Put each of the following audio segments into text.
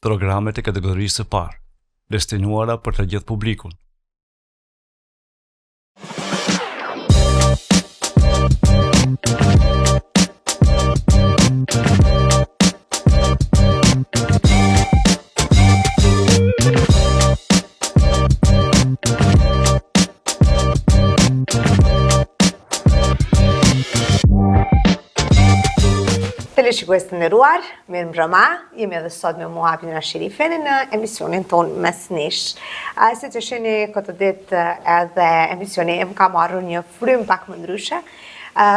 Programet e kategorisë së parë, destinuara për të gjithë publikun. Teleshikues të nderuar, mirëmbrëma, jemi edhe sot me mua Hapina Shirifeni në emisionin ton Mesnesh. Si që shihni këtë ditë edhe emisioni më ka marrë një frym pak më ndryshe.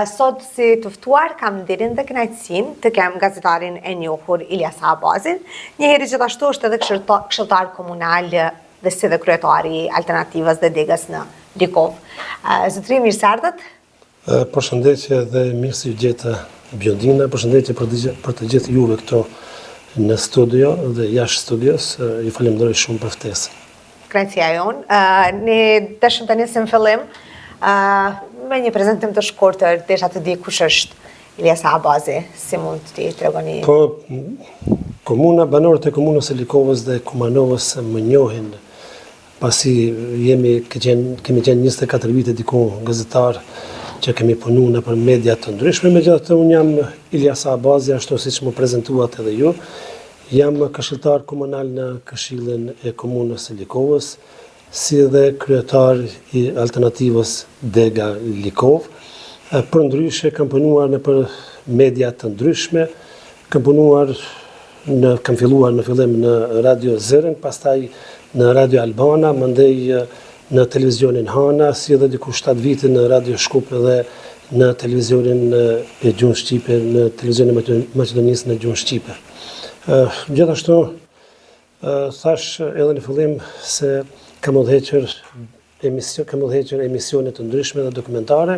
Sot si të ftuar kam nderin dhe kënaqësinë të kem gazetarin e njohur Ilyas Abazin, njëherë gjithashtu është edhe këshilltar komunal dhe si dhe kryetari Alternativës dhe Degës në Likov. Zotëri, mirë se ardhët. Përshëndetje dhe mirë se ju gjeta Bjondina, përshëndetje për të gjithë juve këto në studio dhe jashtë studios, ju falenderoj shumë për ftesën. Kënaqësia jonë. Ne dëshim të nisim fillim me një prezantim të shkurtër, desha të di kush është Ilyas Abazi, si mund të tregoni? Po, banorët e komunës së Likovës dhe Kumanovës më njohin, pasi kemi qenë 24 vite diku gazetar që kemi punu në për media të ndryshme. Megjithatë, unë jam Ilyas Abazi, ashtu siç më prezantuat edhe ju. Jam këshilltar komunal në Këshillin e Komunës së Likovës, si dhe kryetar i Alternativës Dega Likov. Përndryshe kam punuar në për media të ndryshme, kam filluar në fillim në Radio Zërin, pastaj në Radio Albana, mandej në televizionin Hana, si edhe diku 7 vite në Radio Shkup dhe në televizionin e gjuhën shqipe, në televizionin e Maqedonisë në gjuhën shqipe. Gjithashtu, thash edhe në fillim se kam udhëhequr emisione të ndryshme dhe dokumentare.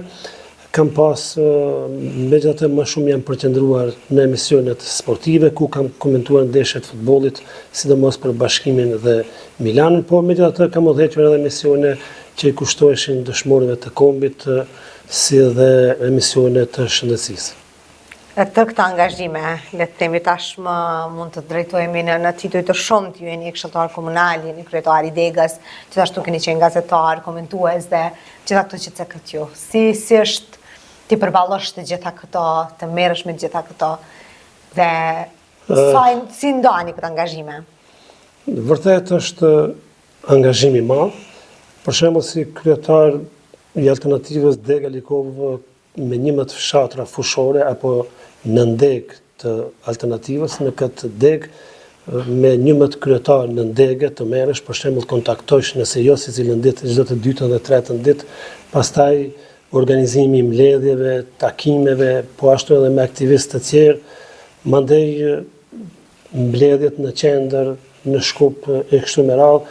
Kam pas, megjithatë më shumë jam përqendruar në emisionet sportive, ku kam komentuar ndeshjet e futbollit, sidomos për Bashkimin dhe Milanin, po megjithatë kam udhëhequr edhe emisione që i kushtoheshin dëshmorëve të kombit, si dhe emisione të shëndetësisë. Të këta angazhime, le të themi tashmë mund të drejtohemi në tituj të shumt, ju jeni këshilltar komunal, jeni kryetari i Degës, gjithashtu keni qenë gazetar, komentues dhe gjitha këto që cekët ju. Si është ti përballosh të gjitha këto, të merresh me gjitha këto dhe si ndani këtë angazhime? Vërtet është angazhim i madh. Për shembull, si kryetar i Alternativës Dega Likov me 11 fshatra fushore apo në ndeg të Alternativës, në këtë deg me 11 kryetar në ndege të merresh, për shembull kontaktosh nëse jo secilën ditë, çdo të dytën dhe tretën ditë, pastaj organizimi i mbledhjeve, takimeve, po ashtu edhe me aktivistë të tjerë, mandej mbledhjet në qendër, në Shkup e kështu me radhë,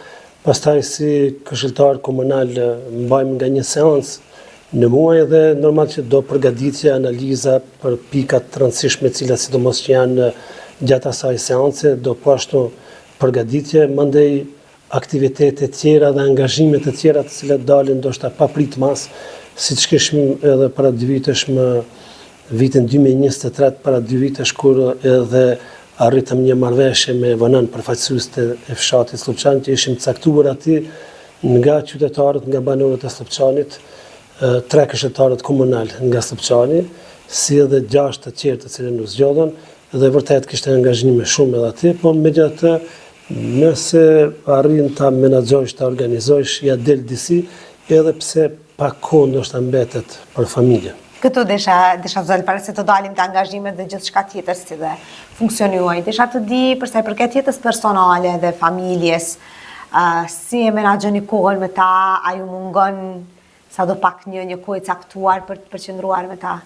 pastaj si këshilltar komunal mbajmë nga një seancë në muaj dhe normal që do përgatitje, analiza për pikat të rëndësishme të cilat sidomos që janë gjatë asaj seance, do po ashtu përgatitje, mandej aktivitete të tjera dhe angazhime të tjera të cilat dalin ndoshta pa prit mas, siç kishim edhe para 2 vitesh më vitin 2023, para 2 vitesh kur edhe arritëm një marrëveshje me vonën përfaqësueste e fshatit Slupçan, që ishim caktuar aty nga qytetarët, nga banorët e Slupçanit, 3 këshilltarët komunal nga Slupçani, si edhe 6 të tjerë të cilën u zgjodhën, dhe vërtet kishte angazhime shumë edhe aty, por megjithatë nëse arrin ta menaxhosh, ta organizosh, ja del disi, edhe pse pa kohë ndoshta mbetet për familjen. Këtu desha zëll, para se të dalim të angazhimet dhe gjithçka tjetër si dhe funksioni juaj, desha të di për sa i përket jetës personale dhe familjes, si e menaxhoni kohën me ta, a ju mungon sadopak një kohë e caktuar për të përqendruar me ta?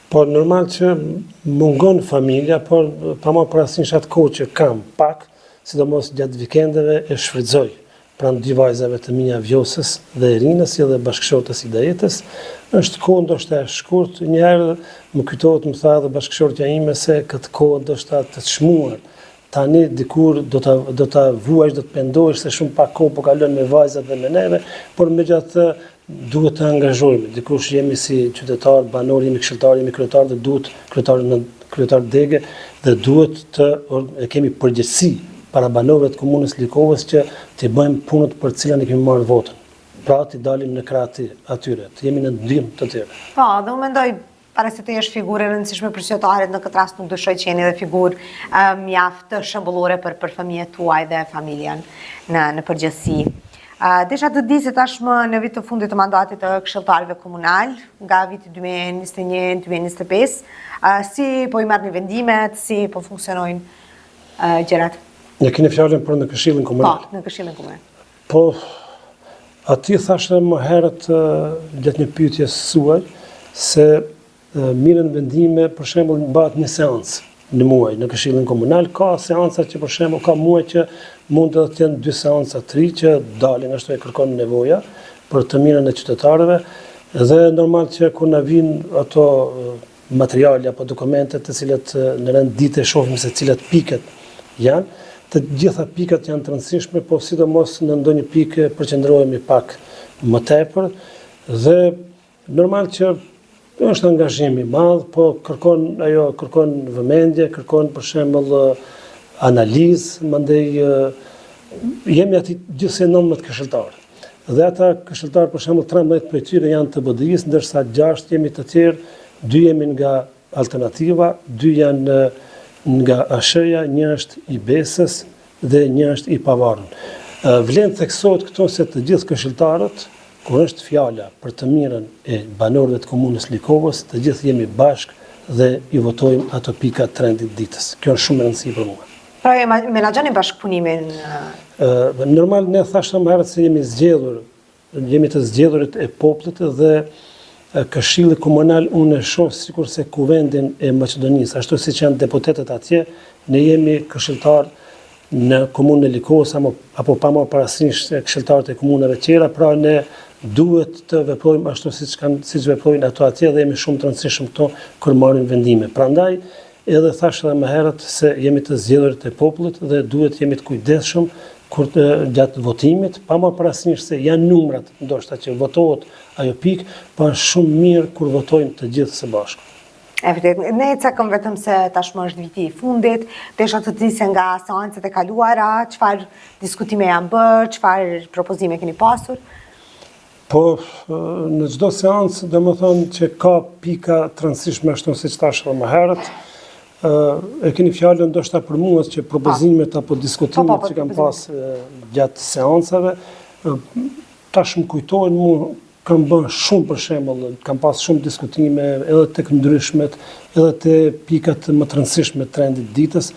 Po normal që mungon familja, por pa më parasysh atë kohë që kam pak, sidomos gjatë vikendeve e shfrytëzoj pranë 2 vajzave të mia Vjosës dhe Erinës, si dhe bashkëshortës i Dajetës. Është kohë ndoshta e shkurt, njëherë më kujtohet, më tha edhe bashkëshortja ime se këtë kohë ndoshta të çmuar. Tani dikur do ta vuash, do të pendohesh se shumë pak kohë po kalon me vajzat dhe me neve, por megjithatë duhet të angazhohemi. Dikush jemi si qytetar, banor, jemi këshilltar, jemi kryetar dhe duhet kryetar dege dhe duhet të kemi përgjegjësi para banorëve të komunës Likovës që të bëjmë punët për cilën e kemi marrë votën. Pra të dalim në krah atyre, të jemi në ndihmë të tyre. Po, dhe unë mendoj para se të jesh figurë e rëndësishme për qytetarët, në këtë rast nuk dëshoj që jeni dhe figurë mjaft të shëmbullore për fëmijët tuaj dhe familjen në përgjithësi. Desha të di se tashmë në vit të fundit të mandatit të këshilltarëve komunal, nga viti 2021-2025, si po i marrni vendimet, si po funksionojnë gjërat? Ne keni fjalën për në Këshillin Komunal. Po, në Këshillin Komunal. Po, aty thashë më herët gjatë një pyetjes suaj se mirën vendime, për shembull, bëhet një seancë në muaj në Këshillin Komunal. Ka seanca që për shembull ka muaj që mund të jenë 2 seanca, 3 që dalin ashtu e kërkon nevoja për të mirën e qytetarëve dhe normal që kur na vijnë ato materiale apo dokumente të cilat në rend dite shohim se cilat piket janë, të gjitha pikat janë të rëndësishme, po sidomos në ndonjë pikë përqendrohemi pak më tepër dhe normal që është angazhim i madh, po kërkon vëmendje, kërkon për shembull analizë, mandej jemi aty gjithsej 19 këshilltarë. Dhe ata këshilltarë për shembull 13 prej tyre janë të BDI-s, ndërsa 6 jemi të tjerë, 2 jemi nga Alternativa, 2 janë nga ASH-ja, 1 është i Besës dhe 1 është i Pavarën. Vlen theksohet këto se të gjithë këshilltarët, kur është fjala për të mirën e banorëve të komunës Likovës, të gjithë jemi bashkë dhe i votojmë ato pika të rendit ditës. Kjo është shumë e rëndësishme për mua. Pra menaxhoni bashkëpunimin? Normal ne thashëm herët se jemi të zgjedhurit e popullit dhe Këshilli Komunal unë e shoh sikur se kuvendin e Maqedonisë, ashtu siç janë deputetët atje, ne jemi këshilltarë në komunën e Likovës apo pa marrë parasysh këshilltarët e komunave tjera, pra ne duhet të veprojmë ashtu siç veprojnë ato atje dhe jemi shumë të rëndësishëm këto kur marrim vendime. Prandaj edhe thash edhe më herët se jemi të zgjedhurit e popullit dhe duhet jemi të kujdesshëm kur gjatë votimit, pa marrë parasysh se janë numrat ndoshta që votohet ajo pikë, po është shumë mirë kur votojmë të gjithë së bashku. Ne cakëm vetëm se tashmë është viti i fundit, desha të di se nga seancët e kaluara, çfarë diskutime janë bërë, çfarë propozime keni pasur? Po, në çdo seancë, domethënë që ka pika të rëndësishme ashtu siç thash edhe më herët, e keni fjalën ndoshta për mua që propozimet apo diskutimet që kam pas gjatë seancave, tash më kujtohen mua kam bërë shumë për shembull, kam pas shumë diskutime edhe tek ndryshmet, edhe te pikat më të rëndësishme të rendit ditës.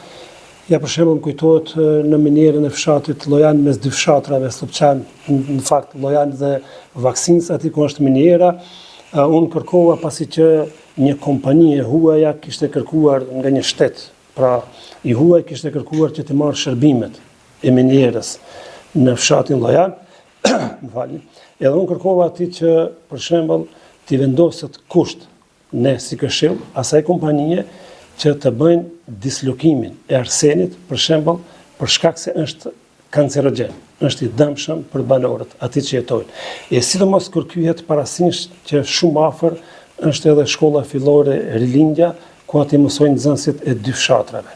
Ja për shembull kujtohet në minierën e fshatit Llojan mes 2 fshatrave, Slupçan, në fakt Llojan dhe Vaksinës, aty ku është miniera, unë kërkova pasi që një kompani e huaja kishte kërkuar nga një shtet, pra i huaj kishte kërkuar që të marrë shërbimet e minierës në fshatin Llojan, më falni. Edhe unë kërkova ati që, për shembull, t'i vendoset kusht ne si këshill asaj kompanie që të bëjnë dislokimin e arsenit, për shembull, për shkak se është kancerogjen, është i dëmshëm për banorët, ati që jetojnë. E sidomos kur kyhet parasysh që shumë afër është edhe shkolla fillore Rilindja, ku ati mësojnë nxënësit e 2 fshatrave.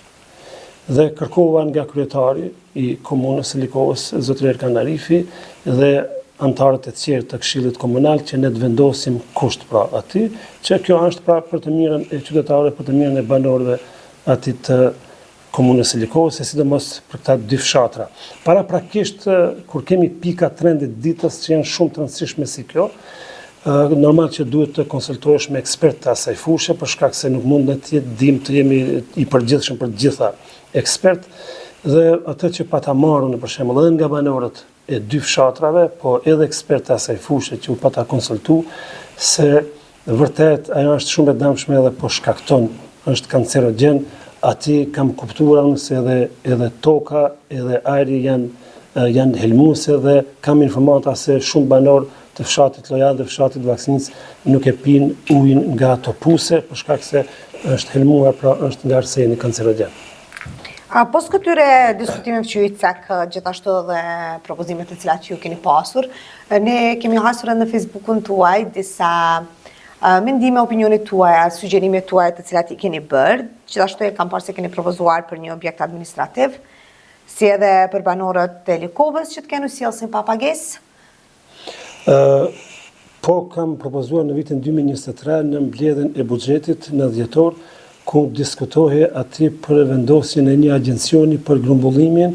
Dhe kërkova nga kryetari i komunës së Likovës, zotëri Erkan Arifi, dhe antarët e tjerë të Këshillit Komunal që ne të vendosim kusht pra aty, që kjo është pra për të mirën e qytetarëve, për të mirën e banorëve aty të komunës së Likovës, e sidomos për këta 2 fshatra. Paraprakisht kur kemi pika të rendit ditës që janë shumë të rëndësishme si kjo, normal që duhet të konsultohesh me ekspertë të asaj fushë, për shkak se nuk mund të jetë dim të jemi i përgjithshëm për të gjitha ekspertë, dhe atë që pata marrën për shembull edhe nga banorët e 2 fshatrave, po edhe ekspertë asaj fushë që u pata konsultu, se vërtet ajo është shumë e dëmshme edhe po shkakton, është kancerogjen, aty kam kuptuar unë se edhe toka, edhe ajri janë helmuese dhe kam informata se shumë banorë të fshatit Llojan dhe fshatit Vaksinës nuk e pinë ujin nga ato puse, për shkak se është helmuar, pra është nga arseni kancerogjen. Pos këtyre diskutimeve që ju cek gjithashtu dhe propozimet të cilat ju keni pasur, ne kemi hasur në Facebookun tuaj disa mendime, opinionet tuaja, sugjerimet tuaja të cilat i keni bërë, gjithashtu e kam parë se keni propozuar për një objekt administrativ. si edhe për banorët e Likovës që të kenë sjellsin pa pagesë? Po kam propozuar në vitin 2023 në mbledhjen e buxhetit në dhjetor, ku diskutohej aty për vendosjen e një agjencioni për grumbullimin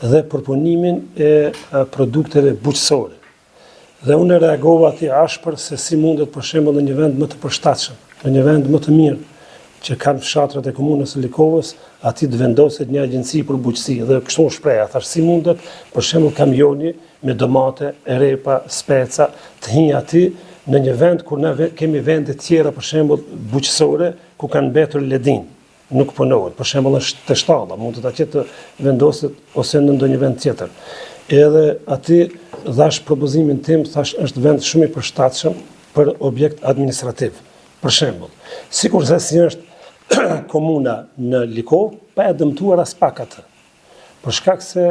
dhe përpunimin e produkteve bujqësore. Dhe unë reagova aty ashpër se si mundet për shembull në një vend më të përshtatshëm, në një vend më të mirë që kanë fshatrat e komunës së Likovës, aty të vendoset një agjenci për bujqësi dhe kështu shpreha, thash si mundet për shembull kamioni me domate, repa, speca të hinjë aty në një vend kur ne kemi vende tjera për shembull bujqësore ku kanë mbetur ledin, nuk punohet. Për shembull në të shtalla mund të ta ketë vendoset ose në ndonjë vend tjetër. Edhe aty dhash propozimin tim, thash është vend shumë i përshtatshëm për objekt administrativ. Për shembull, sikurse si është komuna në Likovë, pa e dëmtuar as pak atë. Për shkak se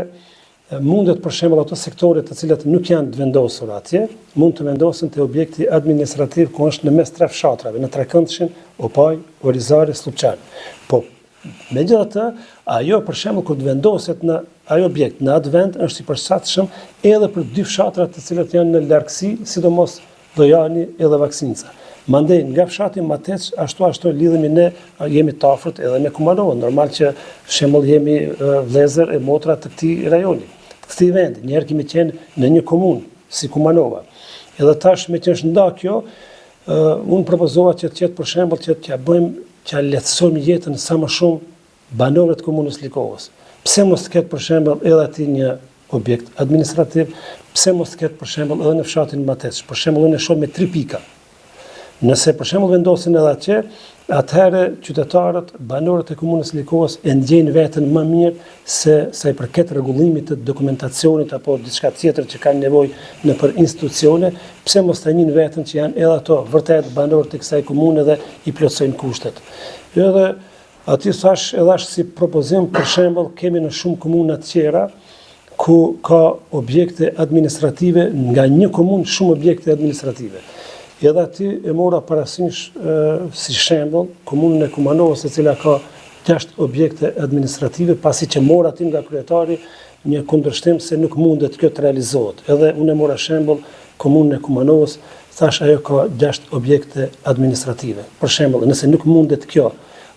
mundet për shembull ato sektore të cilat nuk janë të vendosur atje, mund të vendosen te objekti administrativ ku është në mes tre fshatrave, në Trekëndshin, Opaj, Orizare, Slupçan. Po megjithatë, ajo për shembull kur të vendoset në ai objekt në atë vend është i përshtatshëm edhe për dy fshatra të cilat janë në largësi, sidomos Dojani edhe Vaksinca. Mandej nga fshati Mateç ashtu lidhemi ne, jemi të afërt edhe me Kumanovën. Normal që shembull jemi vëllezër e motra të këtij rajoni, të këtij vendi. Njëherë kemi qenë në një komunë si Kumanova. Edhe tash me që është nda kjo, unë propozova që të jetë për shembull që t'ja bëjmë, që lehtësojmë jetën sa më shumë banorëve të komunës Likovës. Pse mos të ketë për shembull edhe aty një objekt administrativ, pse mos të ketë për shembull edhe në fshatin Mateç. Për shembull unë e shoh me 3 pika. Nëse për shembull vendosin edhe atje, atëherë qytetarët, banorët e komunës Likovës e ndjejnë veten më mirë se sa i përket rregullimit të dokumentacionit apo diçka tjetër që kanë nevojë në për institucione, pse mos ta njihnin veten që janë edhe ato vërtet banorë të kësaj komune dhe i plotësojnë kushtet. Edhe aty thash edhe as si propozim, për shembull kemi në shumë komuna të tjera ku ka objekte administrative, nga një komunë shumë objekte administrative. Edhe aty e mora parasysh si shembull komunën e Kumanovës, e cila ka 6 objekte administrative, pasi që mora aty nga kryetari një kundërshtim se nuk mundet kjo të realizohet. Edhe unë e mora shembull komunën e Kumanovës, thash ajo ka 6 objekte administrative. Për shembull, nëse nuk mundet kjo,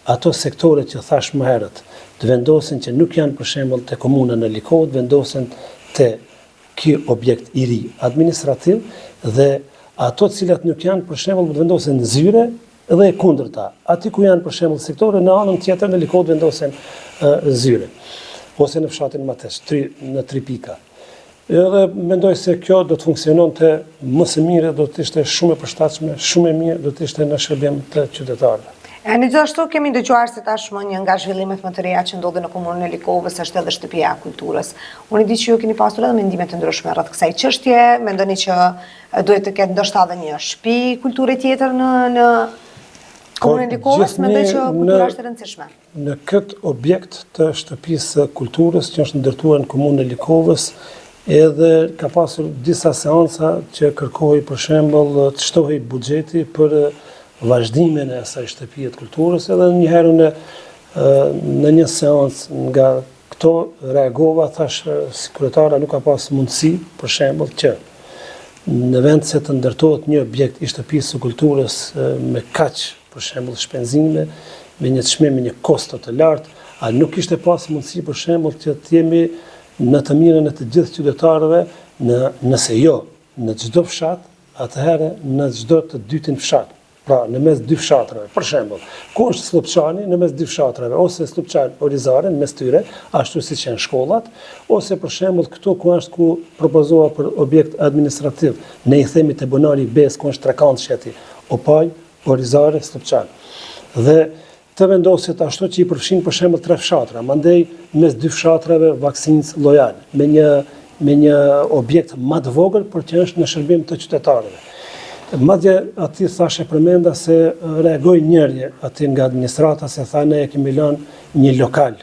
ato sektore që thash më herët, të vendosen që nuk janë për shembull te komuna në Likovë, vendosen te ky objekt i ri administrativ dhe ato cilat nuk janë për shembull të vendosen në Zyre dhe e kundërta. Aty ku janë për shembull sektore në anën tjetër në Likovë vendosen Zyre ose në fshatin Mateç, në 3 pika. Edhe mendoj se kjo do të funksiononte më së miri, do të ishte shumë e përshtatshme, shumë e mirë, do të ishte në shërbim të qytetarëve. Në gjithashtu kemi dëgjuar se tashmë një nga zhvillimet më të reja që ndodhin në komunën e Likovës është edhe shtëpia e kulturës. Unë di që ju keni pasur edhe mendime të ndryshme rreth kësaj çështje, mendoni që duhet të ketë ndoshta edhe një shtëpi kulture tjetër në komunën e Likovës, mendoj që kultura është e rëndësishme. Në këtë objekt të shtëpisë kulturës që është ndërtuar në komunën e Likovës, edhe ka pasur disa seanca që kërkoi për shembull të shtohej buxheti për vazhdimin e asaj shtëpie të kulturës, edhe njëherë në një seancë nga këto reagova, thash si kryetara nuk ka pas mundësi, për shembull, që në vend se të ndërtohet një objekt i shtëpisë së kulturës me kaq, për shembull, shpenzime, me një çmim, me një kosto të lartë, a nuk ishte pas mundësi, për shembull, që të jemi në të mirën e të gjithë qytetarëve, nëse jo në çdo fshat, atëherë në çdo të dytin fshat. Pra, në mes 2 fshatrave, për shembull, ku është Slupçani, në mes 2 fshatrave, ose Slupçan Orizare, në mes tyre, ashtu siç janë shkollat, ose për shembull këtu ku është ku propozova për objekt administrativ, ne i themi te Bonari Bes, ku është Trekëndshi, Opaj, Orizare, Slupçan. Dhe të vendoset ashtu që i përfshin për shembull 3 fshatra, mandej mes 2 fshatrave Vaksinc Llojan, me një objekt më të vogël, por që është në shërbim të qytetarëve. Madje aty thashe përmenda se reagoi njëri aty nga administrata se tha ne kemi lënë një lokal,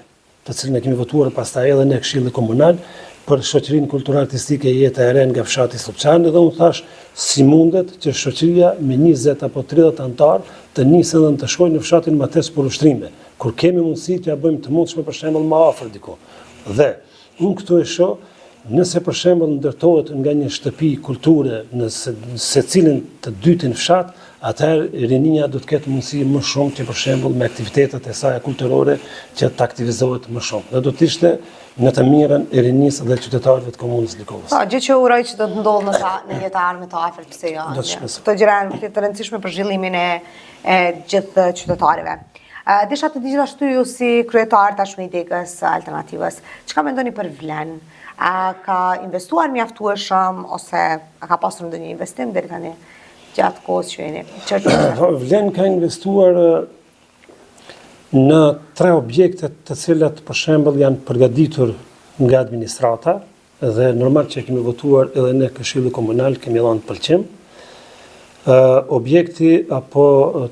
të cilin e kemi votuar pastaj edhe në Këshillin Komunal për shoqërinë kulturale artistike Jeta e Re nga fshati Slupçan, dhe unë thash si mundet që shoqëria me 20 apo 30 antar të nisën dhe të shkojnë në fshatin Mateç për ushtrime, kur kemi mundësi të ja bëjmë të mundshme për shembull më afër diku. Dhe unë këtu e shoh, nëse për shembull ndërtohet nga një shtëpi kulture në secilin të dytin fshat, atëherë rinia do të ketë mundësi më shumë që për shembull me aktivitetet e saj kulturore që të aktivizohet më shumë. Dhe do të ishte në të mirën e rinisë dhe qytetarëve të komunës Likovës. Po, gjë që uroj që do të ndodhë në jetë ardhme të afërt, pse jo. Do të shpresoj. Këto gjëra janë të rëndësishme për zhvillimin e gjithë qytetarëve. Desha të gjithashtu ju si kryetar tashmë i Degës Alternativës, çka mendoni për vlen? A ka investuar mjaftueshëm ose a ka pasur ndonjë investim deri tani gjatë kohës që jeni? Vlen ka investuar në 3 objekte të cilat për shembull janë përgatitur nga administrata dhe normal që kemi votuar edhe ne Këshilli Komunal kemi dhënë pëlqim. Objekti apo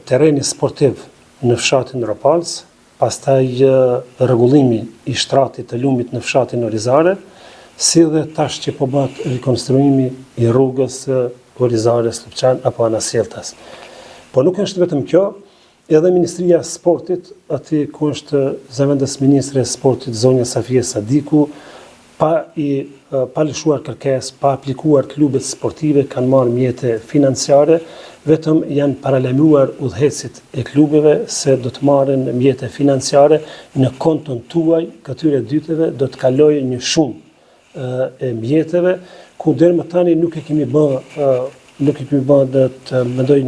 terreni sportiv në fshatin Ropalës, pastaj rregullimi i shtratit të lumit në fshatin Orizare, si dhe tash që po bëhet rikonstruimi i rrugës Orizare-Slupçan apo Anasjeltas. Po nuk është vetëm kjo, edhe Ministria e Sportit, aty ku është zëvendës Ministre e Sportit zonja Safia Sadiku, pa lëshuar kërkesë, pa aplikuar klubet sportive, kanë marrë mjete financiare, vetëm janë paralajmëruar udhëhecit e klubeve se do të marrin mjete financiare në konton tuaj, këtyre dyteve do të kalojë një shumë e mjeteve, ku deri më tani nuk e kemi bërë dhe të mendoj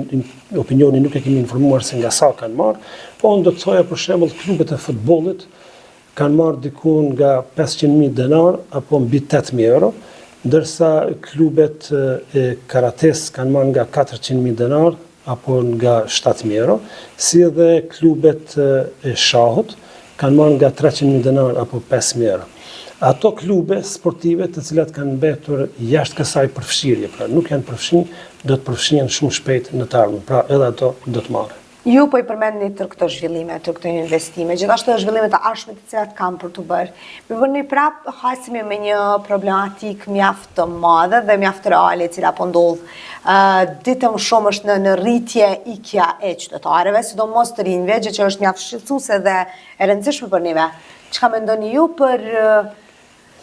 opinioni, nuk e kemi informuar se nga sa kanë marrë, po unë do të thoja për shembull klubet e futbollit kanë marrë diku nga 500.000 denar apo mbi 8.000 euro, ndërsa klubet e karates kanë marrë nga 400.000 denar apo nga 7.000 euro, si edhe klubet e shahut kanë marrë nga 300.000 denar apo 5.000 euro. Ato klube sportive të cilat kanë mbetur jashtë kësaj përfshirje, pra nuk janë përfshin, do të përfshihen shumë shpejt në të ardhmen, pra edhe ato do të marrin. Ju po i përmendni tërë këto zhvillime, tërë këto investime, gjithashtu zhvillimet të ardhshme të cilat kanë për të bërë. Me bëni prapë hasemi me një problematik mjaft të madhe dhe mjaft reale, cila po ndodh ditëm shumë është në rritje ikja e qytetarëve, sidomos të rinjve, gjë që është mjaft shqetësuese dhe e rëndësishme për neve. Çka mendoni ju për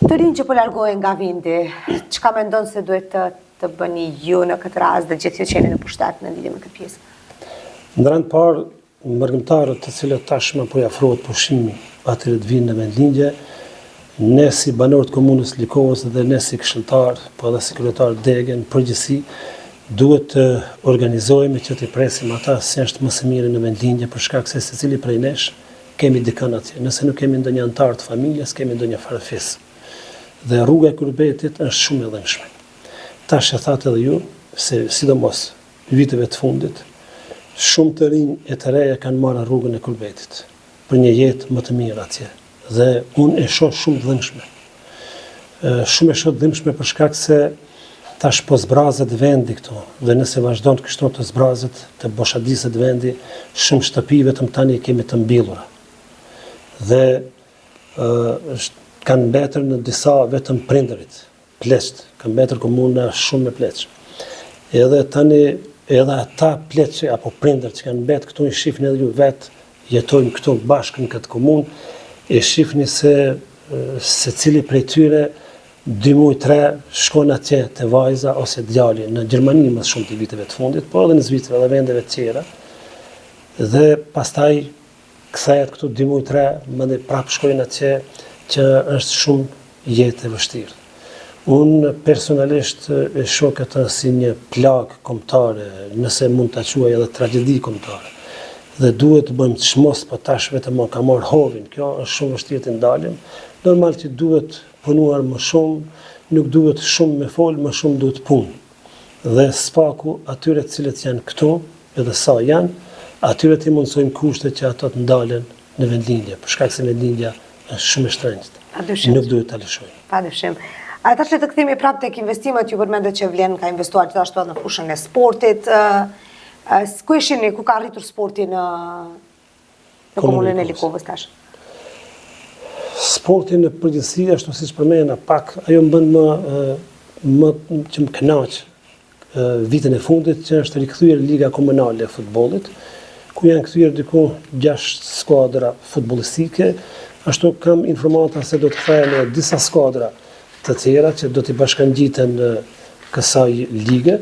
të rinj që po largohen nga vindi? Çka mendon se duhet të bëni ju në këtë rast dhe gjithë që jeni në pushtet në lidhje me këtë pjesë? Në rand parë, mërgëmtarët të cilët tashmë po i afrohet pushimi atyre të vinë në vendlindje, ne si banorët komunës Likovës dhe ne si këshilltar, po edhe si kryetar Degën, përgjithësi, duhet të organizohemi që të presim ata se është më së miri në vendlindje për shkak se secili prej nesh kemi dikën atje. Nëse nuk kemi ndonjë antar të familjes, kemi ndonjë farefis. Dhe rruga e Kurbetit është shumë e dhënshme. Tash e thatë edhe ju, se sidomos viteve të fundit, shumë të rinj e të reja kanë marrë rrugën e Kurbetit për një jetë më të mirë atje. Dhe unë e shoh shumë të dhënshme. Shumë e shoh të dhënshme për shkak se tash po zbrazet vendi këtu, dhe nëse vazhdon të kështu të zbrazet, të boshadiset vendi, shumë shtëpi vetëm tani kemi të mbyllura. Dhe kanë mbetur në disa vetëm prindërit, pleqt, kanë mbetur komuna shumë me pleqt. Edhe tani, edhe ata pleqt apo prindër që kanë mbetur këtu, i shifni edhe ju vetë, jetojmë këtu bashkë në këtë komunë, e shifni se cili prej tyre 2 muaj 3 shkon atje te vajza ose djali në Gjermani më shumë të viteve të fundit, po edhe në Zvicër edhe vendeve të tjera. Dhe pastaj kthehet këtu 2 muaj 3, më prapë shkojnë atje që është shumë jetë e vështirë. Unë personalisht e shoh këtë si një plagë kombëtare, nëse mund ta quaj edhe tragjedi kombëtare. Dhe duhet të bëjmë çmos, po tash vetëm ka marrë hovin. Kjo është shumë vështirë të ndalim. Normal që duhet punuar më shumë, nuk duhet shumë me fol, më shumë duhet punë. Dhe spaku atyre të cilët janë këtu, edhe sa janë, atyre të mundsojmë kushte që ato të ndalen në vendlindje, për shkak se vendlindja është shumë e shtrenjtë. Nuk duhet ta lëshojmë. Padyshim. Tash të kthehemi prapë tek investimet, ju përmendet që Vlen ka investuar gjithashtu në fushën e sportit. Ku ishini, ku ka arritur sporti në komunën e Likovës tash? Sporti në përgjithësi, ashtu siç përmenda pak, ajo më bën më që më kënaq vitin e fundit që është rikthyer Liga Komunale e Futbollit, ku janë kthyer diku 6 skuadra futbollistike Ashtu kam informata se do të kthehen në disa skuadra të tjera që do t'i bashkangjiten në kësaj lige.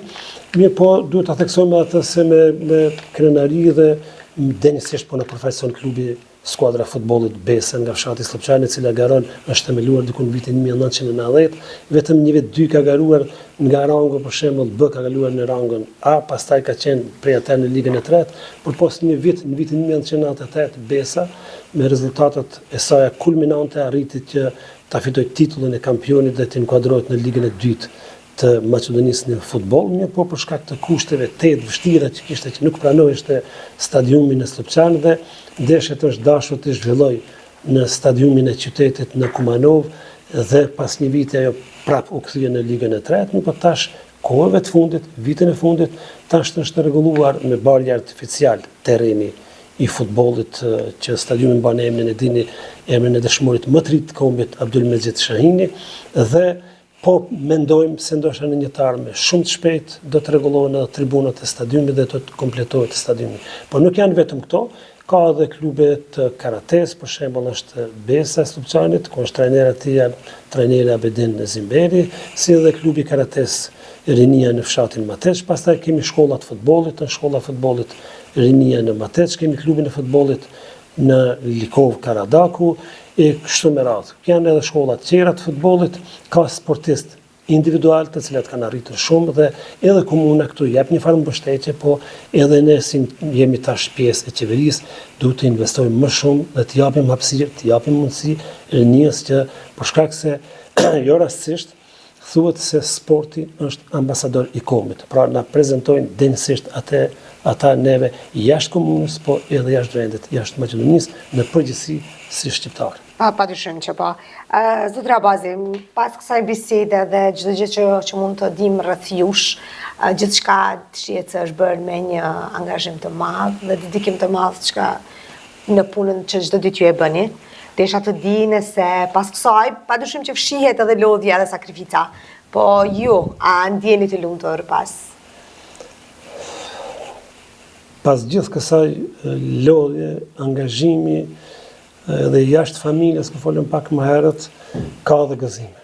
Mirë po, duhet ta theksojmë atë se me krenari dhe denjësisht po në profesion klubi skuadra futbollit Besa nga fshati Slopçani, e cila garon është themeluar diku në vitin 1990, vetëm një vit dy ka garuar nga rango, për shembull B ka kaluar në rangon A, pastaj ka qenë prej atëherë në ligën e tretë, përpos një vit në vitin 1998 Besa me rezultatet e saj kulminante arriti që ta fitoj titullin e kampionit dhe të inkuadrohet në ligën e dytë të Maqedonisë në futboll, mirë po për shkak të kushteve të vështira që kishte që nuk pranoheshte stadiumi në Slopçan dhe ndeshjet është dashur të zhvilloj në stadiumin e qytetit në Kumanov dhe pas një viti ajo prap u kthye në ligën e tretë, mirë po tash kohëve të fundit, vitin e fundit, tash është rregulluar me barje artificial terreni i futbollit që stadiumi mban emrin e dini, emrin e dëshmorit më të ri të kombit Abdulmexhid Shahini dhe po mendojmë se ndoshta në një tarme shumë të shpejt do të rregullohen edhe tribunat e stadiumit dhe do të kompletohet stadiumi. Por nuk janë vetëm këto, ka edhe klube të karates, për shembull është Besa e Slopçanit, ku është trajner aty trajneri Abedin Zimberi, si edhe klubi karates Rinia në fshatin Mateç, pastaj kemi shkollat e futbollit, në shkolla e futbollit Rinia në Mateç, kemi klubin e futbollit në Likov Karadaku, e kështu me radhë. Janë edhe shkolla të tjera të futbollit, ka sportistë individual të cilat kanë arritur shumë dhe edhe komuna këtu jep një farë mbështetje, po edhe ne si jemi tash pjesë e qeverisë, duhet të investojmë më shumë dhe të japim hapësirë, të japim mundësi rinjës që për shkak se jo rastësisht thuhet se sporti është ambasador i kombit. Pra na prezantojnë denjësisht ata neve jashtë komunës, po edhe jashtë vendit, jashtë Maqedonisë, në përgjithësi si shqiptarë. Patyshim që po. Zotëra Abazi, pas kësaj bisede dhe çdo gjë që mund të dim rreth jush, gjithçka shihet se është bërë me një angazhim të madh dhe dedikim të madh çka në punën që çdo ditë ju e bëni. Desha të di nëse pas kësaj, padyshim që fshihet edhe lodhja dhe sakrifica, po ju, a ndjeni të lumtur pas? Pas gjithë kësaj lodhje, angazhimi, dhe jashtë familjes, ku folëm pak më herët, ka dhe gëzime.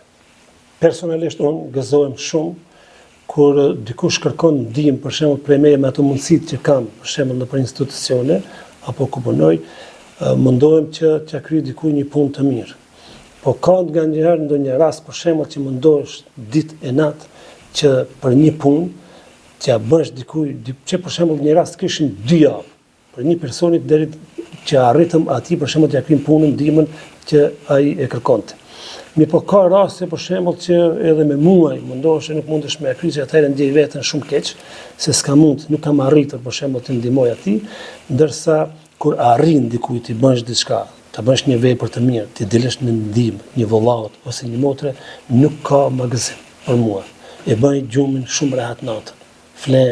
Personalisht unë gëzohem shumë, kur dikush kërkon ndihmë, për shembull prej meje me ato mundësitë që kam, për shembull në për institucione, apo ku punoj, mundohem që t'ja kryej dikuj një punë të mirë. Po ka nga njëherë ndonjë rast, për shembull që mundohesh ditë e natë që për një punë t'ja bësh dikuj, që për shembull një rast kishin 2 javë, për një personit deri që arritëm atij për shembull t'ja kryjm punën, ndihmën që ai e kërkonte. Mi po ka raste për shembull që edhe me muaj mundohesh nuk mundesh me kryej, atëherë ndjej veten shumë keq, se s'ka mund, nuk kam arritur për shembull të ndihmoj atij, ndërsa kur arrin dikujt të bësh diçka, ta bësh një vepër të mirë, ti dilesh në ndihmë, një vëllaut ose një motre, nuk ka magazin për mua. E bëj gjumin shumë rehat natën. Fle,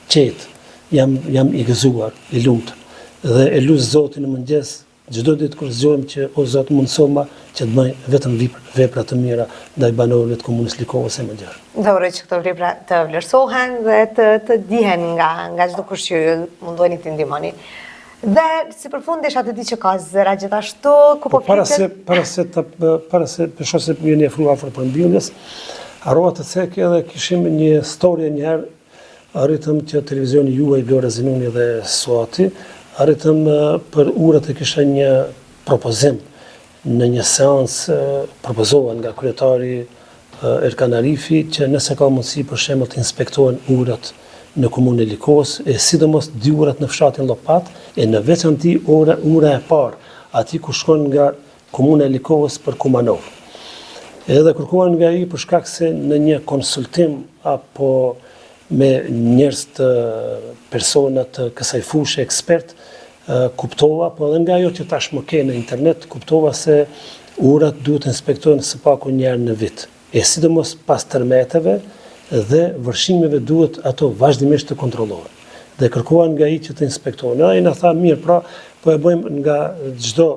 qetë, jam i gëzuar, i lumtur. Dhe e lut Zotin në mëngjes, çdo ditë kur zgjohem që o Zot mundsoma që të bëj vetëm vepra të mira ndaj banorëve të komunës Likovës e më gjerë. Dhe uroj që këto vepra të vlerësohen dhe të dihen nga çdo kush që mundoni të ndihmoni. Dhe si përfund desha të di që ka zëra gjithashtu, ku po flitet. Para se pesho se jeni afruar afër përmbylljes, harrova të cek edhe kishim një storie një herë, arritëm që televizioni juaj Lora Zinuni dhe Suati, arritëm për urët e kisha një propozim në një seancë propozohen nga kryetari Erkan Arifi që nëse ka mundësi për shembull të inspektohen urat në komunën e Likovës, e sidomos 2 urat në fshatin Llopat, e në veçanti ura e parë, aty ku shkon nga komuna e Likovës për Kumanov. Edhe kërkuan nga ai për shkak se në një konsultim apo me njerëz të persona të kësaj fushë ekspert, kuptova, po edhe nga ajo që tashmë ke në internet, kuptova se urat duhet inspektohen së paku një herë në vit. E sidomos pas tërmeteve dhe vërshimeve duhet ato vazhdimisht të kontrollohen. Dhe kërkuan nga ai që të inspektohen. Ai na tha mirë, pra po e bëjmë nga çdo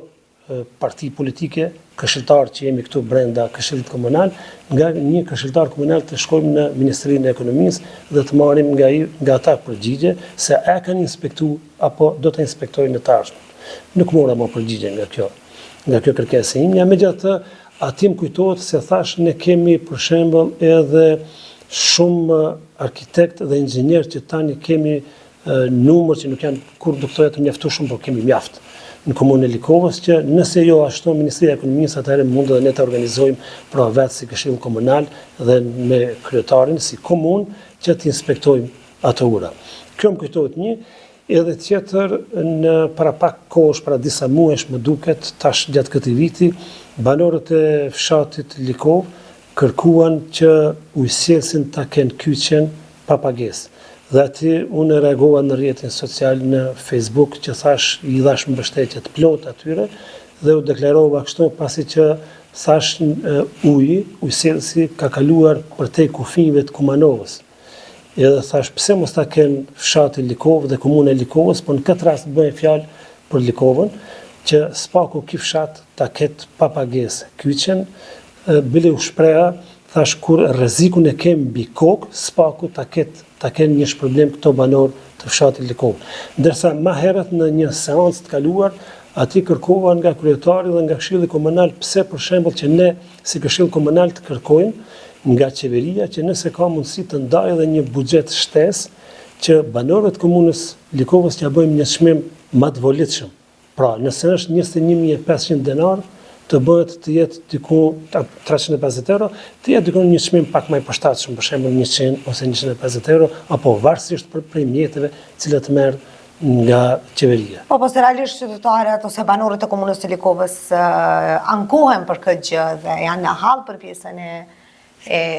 parti politike, këshilltar që jemi këtu brenda këshillit komunal, nga një këshilltar komunal të shkojmë në Ministrinë e Ekonomisë dhe të marrim nga ata përgjigje se a kanë inspektuar apo do të inspektojnë në tashmë. Nuk mora më përgjigje nga kjo. nga kjo kërkesë imja. Megjithatë, aty më kujtohet se thash ne kemi për shembull edhe shumë arkitekt dhe inxhinier që tani kemi numër që nuk janë kur do thotë të mjaftueshëm, por kemi mjaft në komunën e Likovës, që nëse jo ashtu Ministria e Ekonomisë, atëherë mund dhe ne të organizojmë pra vetë si Këshill Komunal dhe me kryetarin si komunë që të inspektojmë ato ura. Kjo më kujtohet një, edhe tjetër në para pak kohësh, para disa muesh më duket, tash gjatë këtij viti, banorët e fshatit Likovë kërkuan që ujësjelsin ta kenë kyçen pa pagesë. Dhe aty unë reagova në rrjetin social në Facebook që i dhash mbështetje të plotë atyre dhe u deklarova kështu pasi që thash ujësjelsi ka kaluar përtej kufive të Kumanovës. Edhe thash pse mos ta kenë fshati Likovë dhe komuna e Likovës, por në këtë rast bëjë fjalë për Likovën që spaku ky fshat ta ketë pa pagesë kyçen, bile u shpreha, thash kur rrezikun e kemi mbi kokë, spaku ta kenë një shpërblim këto banor të fshatit Likovë. Ndërsa më herët në një seancë të kaluar, aty kërkova nga kryetari dhe nga Këshilli Komunal pse për shembull që ne si Këshill Komunal të kërkojmë nga qeveria që nëse ka mundësi të ndajë edhe një buxhet shtesë që banorët komunës Likovës t'ia bëjmë një çmim më të volitshëm. Pra, nëse është 21.500 denar, të bëhet të jetë diku 350 euro, të jetë diku një çmim pak më i përshtatshëm, për shembull 100 ose 150 euro, apo varësisht për mjeteve cilat merr nga qeveria. Po realisht qytetarët ose banorët e komunës së Likovës ankohen për këtë gjë dhe janë në hall për pjesën e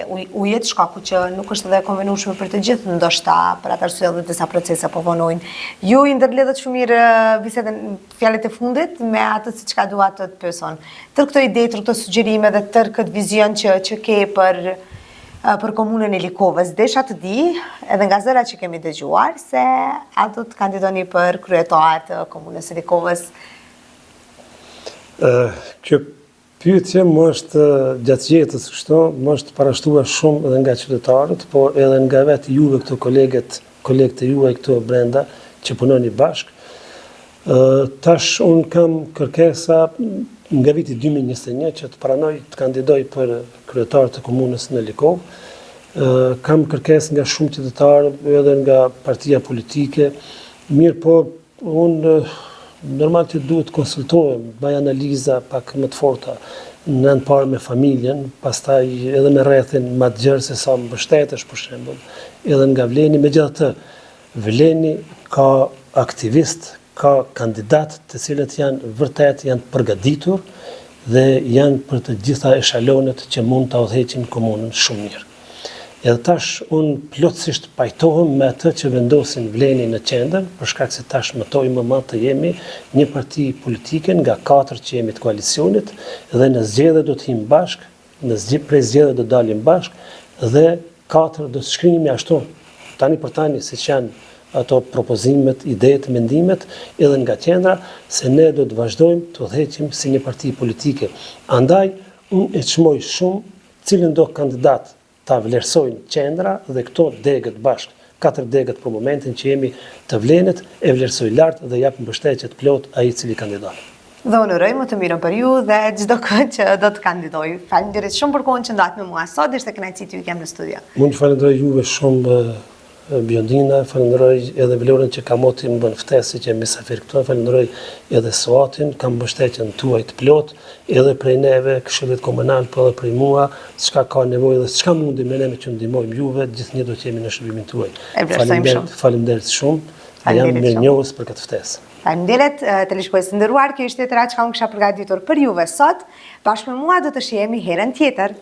ujit, shkaku që nuk është edhe konvenueshme për të gjithë, ndoshta për atë arsye edhe disa procese po vonojnë. Ju i ndërlidhet shumë mirë bisedën, fjalët e fundit me atë siç ka dua të pyesën. Tërë këto ide, tërë këto sugjerime dhe tërë këtë vizion që ke për komunën e Likovës, desha të di, edhe nga zërat që kemi dëgjuar, se a do të kandidoni për kryetar të komunës së Likovës? Kjo pyetje më është gjatë jetës kështu, më është parashtuar shumë edhe nga qytetarët, po edhe nga vetë juve këto kolegët e juaj këtu brenda që punoni bashkë. Tash unë kam kërkesa nga viti 2021 që të pranoj të kandidoj për kryetar të komunës në Likovë. Kam kërkesë nga shumë qytetarë edhe nga partia politike. Mirë po, unë normal që duhet të konsultohem, bëj analiza pak më të forta në parë me familjen, pastaj edhe me rrethin më të gjerë se sa mbështetesh për shembull, edhe nga Vleni. Megjithatë, Vleni ka aktivist, ka kandidat të cilët janë vërtet janë përgatitur dhe janë për të gjitha eshalonet që mund ta udhëheqin komunën shumë mirë. Edhe tash unë plotësisht pajtohem me atë që vendosin Vleni në qendër, për shkak se tash më madh të jemi një parti politike nga 4 që jemi të koalicionit dhe në zgjedhje do të him bashk, prej zgjedhje do dalim bashk dhe 4 do të shkrihemi ashtu tani për tani siç janë ato propozimet, idetë, mendimet edhe nga qendra se ne do të vazhdojmë të udhëheqim si një parti politike. Andaj unë e çmoj shumë cilën do kandidat ta vlerësojnë qendra dhe këto degët bashkë, 4 degët për momentin që jemi të Vlenit, e vlerësoj lart dhe jap mbështetje të plot ai i cili kandidat. Dhe unë më të mirën për ju dhe çdo kohë që do të kandidoj. Faleminderit shumë për kohën që ndat me mua sot, ishte kënaqësi t'ju kem në studio. Mund të falenderoj juve shumë Biondina, falenderoj edhe Vlorën që ka moti më bën ftesë që mysafir këtu, falenderoj edhe Suatin, kam mbështetjen tuaj të plot, edhe prej neve, Këshillit Komunal, po edhe prej mua, çka ka nevojë dhe çka mundim ne që ndihmojmë juve, gjithnjë do të jemi në shërbimin tuaj. Faleminderit shumë. Jam mirënjohës për këtë ftesë. Faleminderit televizionistë të nderuar, kjo ishte tëra që unë kisha përgatitur për juve sot. Bashkë me mua do të shihemi herën tjetër.